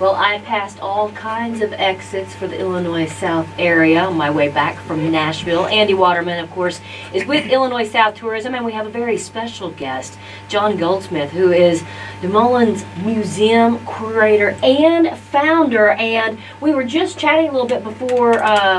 Well, I passed all kinds of exits for the Illinois South area on my way back from Nashville. Andy Waterman, of course, is with Illinois South Tourism, and we have a very special guest, John Goldsmith, who is DeMoulin Museum curator and founder. And we were just chatting a little bit before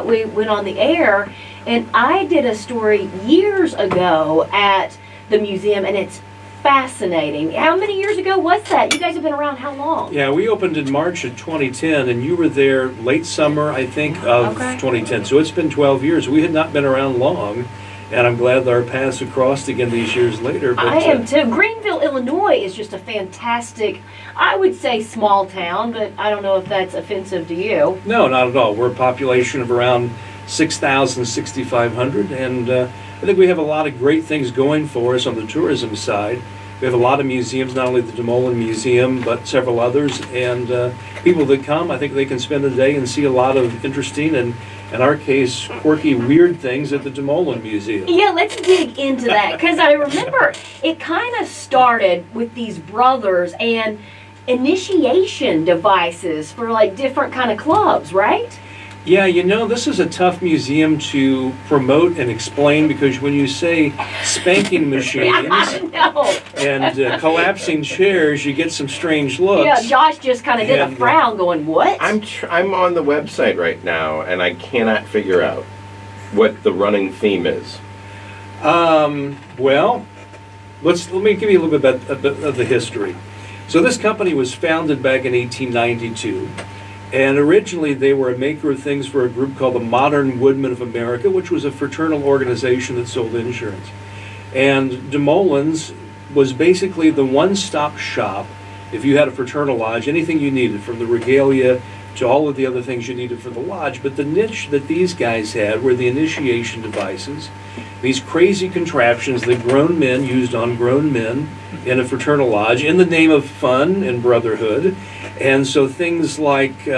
we went on the air, and I did a story years ago at the museum, and it's fascinating. How many years ago was that? You guys have been around how long? Yeah, we opened in March of 2010, and you were there late summer, I think, of 2010. So it's been 12 years. We had not been around long, and I'm glad that our paths have crossed again these years later. But, I am too. Greenville, Illinois is just a fantastic, I would say small town, but I don't know if that's offensive to you. No, not at all. We're a population of around 6,000, 6,500, and I think we have a lot of great things going for us on the tourism side. We have a lot of museums, not only the DeMoulin Museum, but several others. And people that come, I think they can spend a day and see a lot of interesting and, in our case, quirky, weird things at the DeMoulin Museum. Yeah, let's dig into that, because I remember it kind of started with these brothers and initiation devices for like different kind of clubs, right? Yeah, you know, this is a tough museum to promote and explain, because when you say spanking machines and collapsing chairs, you get some strange looks. Yeah, Josh just kind of did a frown going, what? I'm on the website right now, and I cannot figure out what the running theme is. Well, let me give you a little bit of the history. So this company was founded back in 1892. And originally they were a maker of things for a group called the Modern Woodmen of America, which was a fraternal organization that sold insurance. And DeMoulin's was basically the one-stop shop if you had a fraternal lodge, anything you needed, from the regalia to all of the other things you needed for the lodge. But the niche that these guys had were the initiation devices, these crazy contraptions that grown men used on grown men in a fraternal lodge in the name of fun and brotherhood. And so things like, you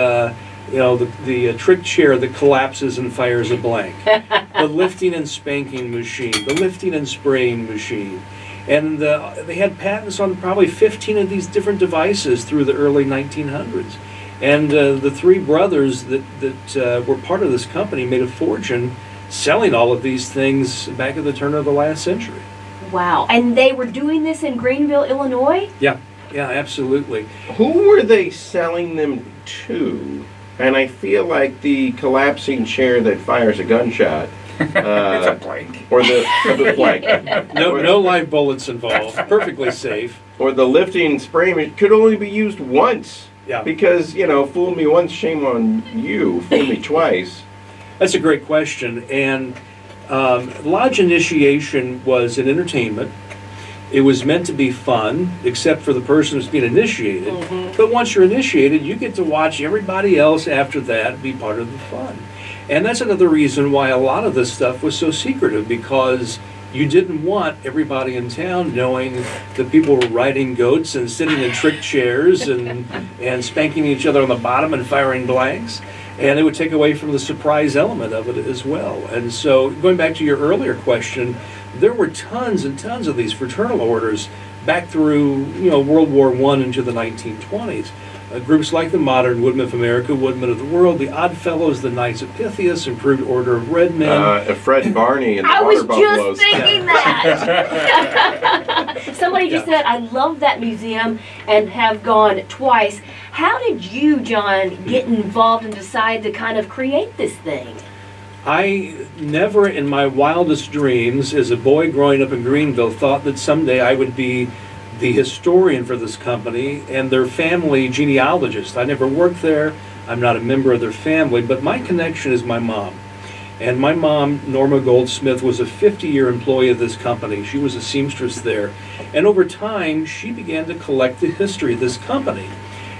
know, the trick chair that collapses and fires a blank, the lifting and spanking machine, the lifting and spraying machine. And they had patents on probably 15 of these different devices through the early 1900s. And the three brothers that were part of this company made a fortune selling all of these things back at the turn of the last century. Wow. And they were doing this in Greenville, Illinois? Yeah. Yeah, absolutely. Who were they selling them to? And I feel like the collapsing chair that fires a gunshot. It's a blank. Or the blank. No live bullets involved. Perfectly safe. Or the lifting spray could only be used once. Yeah. Because, you know, fool me once, shame on you. Fool me twice. That's a great question. And lodge initiation was an entertainment. It was meant to be fun, except for the person who's being initiated. Mm-hmm. But once you're initiated, you get to watch everybody else after that be part of the fun. And that's another reason why a lot of this stuff was so secretive, because you didn't want everybody in town knowing that people were riding goats and sitting in trick chairs and spanking each other on the bottom and firing blanks. And it would take away from the surprise element of it as well. And so, going back to your earlier question, there were tons and tons of these fraternal orders back through, you know, World War I into the 1920s. Groups like the Modern Woodmen of America, Woodmen of the World, the Odd Fellows, the Knights of Pythias, Improved Order of Red Men. Fred Barney and the I Water was Buffaloes. just thinking that. Somebody just said, I love that museum and have gone twice. How did you, John, get involved and decide to kind of create this thing? I never in my wildest dreams, as a boy growing up in Greenville, thought that someday I would be the historian for this company and their family genealogist. I never worked there. I'm not a member of their family, but my connection is my mom. And my mom, Norma Goldsmith, was a 50-year employee of this company. She was a seamstress there. And over time, she began to collect the history of this company.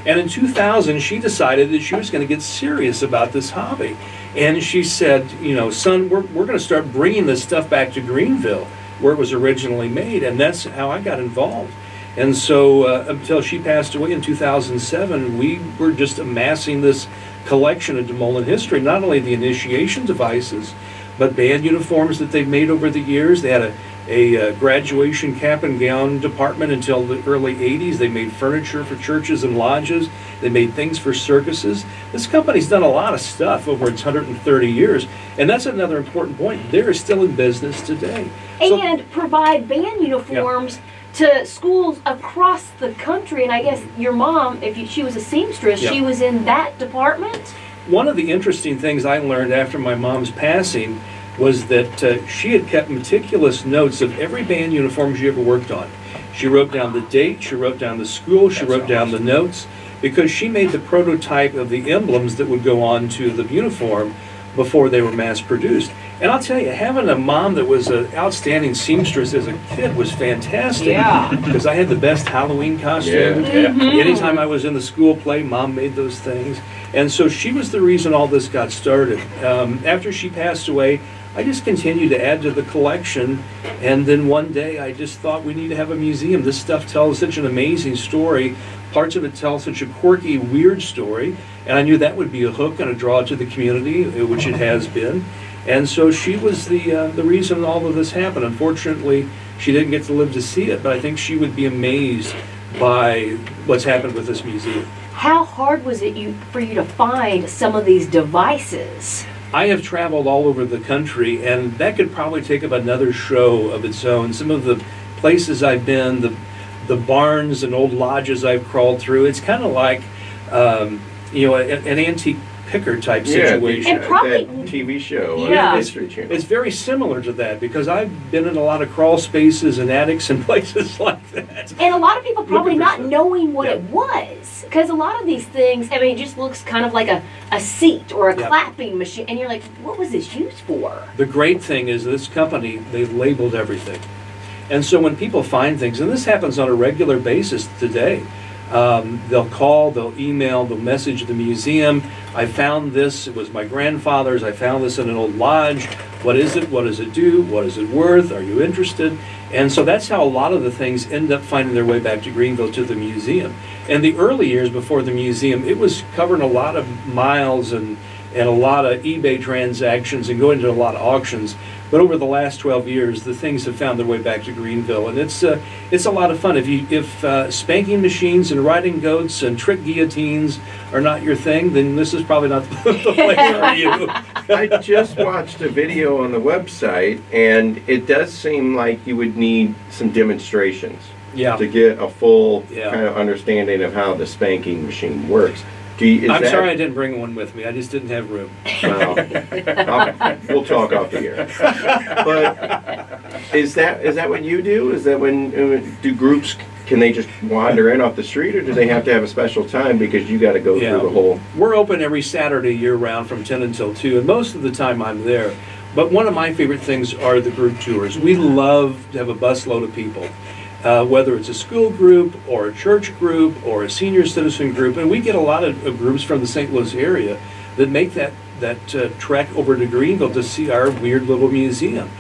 And in 2000, she decided that she was going to get serious about this hobby. And she said, you know, son, we're going to start bringing this stuff back to Greenville, where it was originally made. And that's how I got involved. And so until she passed away in 2007, we were just amassing this collection of DeMoulin history, not only the initiation devices, but band uniforms that they've made over the years. They had a graduation cap and gown department until the early 80s. They made furniture for churches and lodges. They made things for circuses. This company's done a lot of stuff over its 130 years, and that's another important point. They're still in business today. And provide band uniforms to schools across the country. And I guess your mom, she was a seamstress, she was in that department? One of the interesting things I learned after my mom's passing was that she had kept meticulous notes of every band uniform she ever worked on. She wrote down the date, she wrote down the school, she wrote down the notes, because she made the prototype of the emblems that would go on to the uniform before they were mass produced. And I'll tell you, having a mom that was an outstanding seamstress as a kid was fantastic. Yeah. Because I had the best Halloween costume. Anytime I was in the school play, Mom made those things. And so she was the reason all this got started. After she passed away, I just continued to add to the collection, and then one day I just thought we need to have a museum. This stuff tells such an amazing story. Parts of it tell such a quirky, weird story, and I knew that would be a hook and a draw to the community, which it has been. And so she was the reason all of this happened. Unfortunately, she didn't get to live to see it, but I think she would be amazed by what's happened with this museum. How hard was it for you to find some of these devices? I have traveled all over the country, and that could probably take up another show of its own. Some of the places I've been, the barns and old lodges I've crawled through, it's kind of like, you know, an antique picker type situation. And probably, that TV show on Yeah. the History Channel. It's very similar to that, because I've been in a lot of crawl spaces and attics and places like that. and a lot of people probably not stuff. knowing what Yeah. it was. Because a lot of these things, I mean, it just looks kind of like a seat or a Yeah. clapping machine. And you're like, what was this used for? The great thing is this company, they've labeled everything. And so when people find things, and this happens on a regular basis today, they'll call, they'll email, they'll message the museum. I found this, it was my grandfather's, I found this in an old lodge. What is it? What does it do? What is it worth? Are you interested? And so that's how a lot of the things end up finding their way back to Greenville, to the museum. And the early years before the museum, it was covering a lot of miles and a lot of eBay transactions and going to a lot of auctions. But over the last 12 years, the things have found their way back to Greenville, and it's a lot of fun. If spanking machines and riding goats and trick guillotines are not your thing, then this is probably not the place for you. I just watched a video on the website, and it does seem like you would need some demonstrations to get a full kind of understanding of how the spanking machine works. I'm sorry I didn't bring one with me. I just didn't have room. Well, we'll talk off the air. But is that what you do? Is that when do groups, can they just wander in off the street, or do they have to have a special time because you got to go through the whole? We're open every Saturday year-round from 10 until 2, and most of the time I'm there. But one of my favorite things are the group tours. We love to have a busload of people. Whether it's a school group or a church group or a senior citizen group, and we get a lot of groups from the St. Louis area that make that trek over to Greenville to see our weird little museum.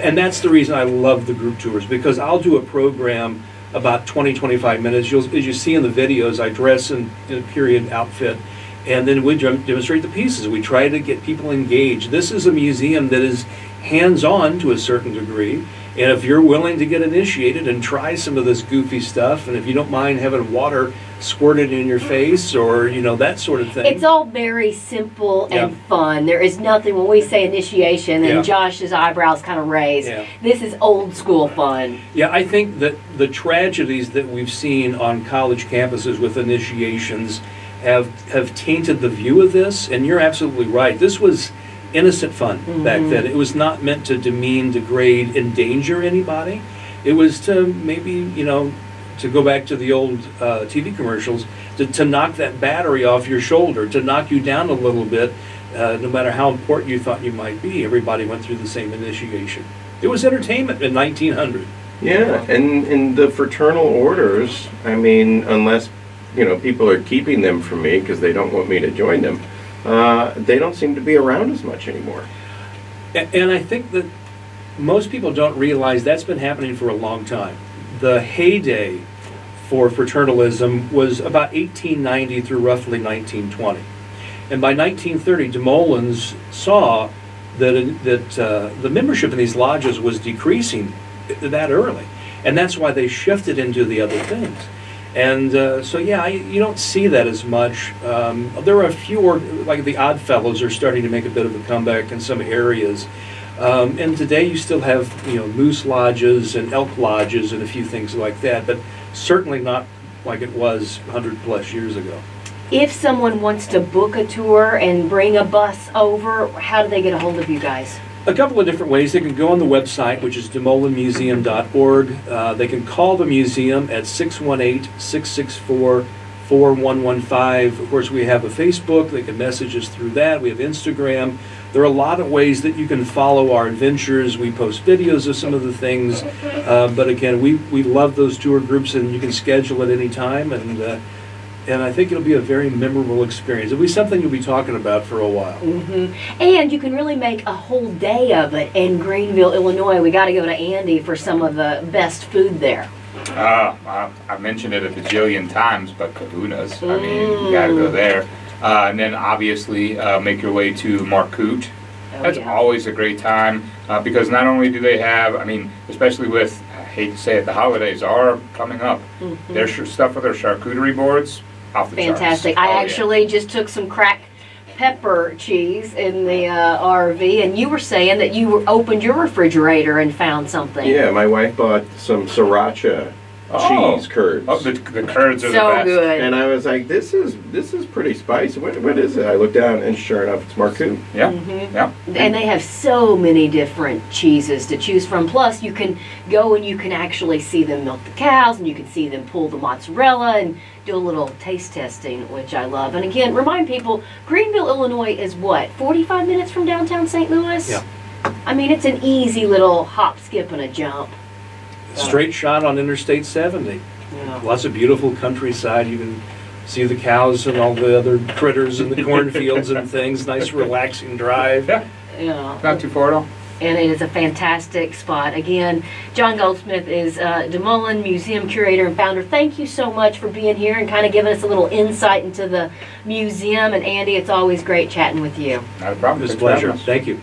And that's the reason I love the group tours, because I'll do a program about 20-25 minutes. As you see in the videos, I dress in a period outfit, and then we demonstrate the pieces. We try to get people engaged. This is a museum that is hands-on to a certain degree. And if you're willing to get initiated and try some of this goofy stuff, and if you don't mind having water squirted in your face or, you know, that sort of thing. It's all very simple and fun. There is nothing, when we say initiation and Josh's eyebrows kind of raise, this is old school fun. Yeah, I think that the tragedies that we've seen on college campuses with initiations have tainted the view of this, and you're absolutely right. This was innocent fun back then. It was not meant to demean, degrade, endanger anybody. It was to maybe, you know, to go back to the old TV commercials, to knock that battery off your shoulder, to knock you down a little bit, no matter how important you thought you might be. Everybody went through the same initiation. It was entertainment in 1900. Yeah, and in the fraternal orders, I mean, unless, you know, people are keeping them from me because they don't want me to join them, they don't seem to be around as much anymore. And I think that most people don't realize that's been happening for a long time. The heyday for fraternalism was about 1890 through roughly 1920. And by 1930, DeMoulins saw that the membership in these lodges was decreasing that early. And that's why they shifted into the other things. And so, yeah, you don't see that as much. There are a few, like the Odd Fellows are starting to make a bit of a comeback in some areas. And today you still have, moose lodges and elk lodges and a few things like that, but certainly not like it was 100+ years ago. If someone wants to book a tour and bring a bus over, how do they get a hold of you guys? A couple of different ways. They can go on the website, which is DeMoulinMuseum.org. They can call the museum at 618-664-4115. Of course, we have a Facebook. They can message us through that. We have Instagram. There are a lot of ways that you can follow our adventures. We post videos of some of the things. But again, we love those tour groups, and you can schedule at any time. And I think it'll be a very memorable experience. It'll be something you'll be talking about for a while. And you can really make a whole day of it in Greenville, Illinois. We got to go to Andy for some of the best food there. I mentioned it a bajillion times, but Kahuna's. I mean, you got to go there. And then obviously make your way to Marcoot. That's always a great time because not only do they have, I mean, especially with, I hate to say it, the holidays are coming up. Their stuff with their charcuterie boards, off the charts. Fantastic. I actually just took some cracked pepper cheese in the RV, and you were saying that you opened your refrigerator and found something. Yeah, my wife bought some sriracha cheese curds. Oh, the curds are the so best. good. And I was like, this is pretty spicy. What is it? I looked down, and sure enough, it's Marcoot. Yeah, yeah. And they have so many different cheeses to choose from. Plus, you can go and you can actually see them milk the cows, and you can see them pull the mozzarella and do a little taste testing, which I love. And again, remind people, Greenville, Illinois is what, 45 minutes from downtown St. Louis? Yeah. I mean, it's an easy little hop, skip, and a jump. Straight shot on Interstate 70. Yeah. Lots of beautiful countryside. You can see the cows and all the other critters in the cornfields and things. Nice, relaxing drive. Yeah. Not too far at all. And it is a fantastic spot. Again, John Goldsmith is DeMoulin Museum Curator and Founder. Thank you so much for being here and kind of giving us a little insight into the museum. And Andy, it's always great chatting with you. Not a problem. It's a pleasure. Thank you.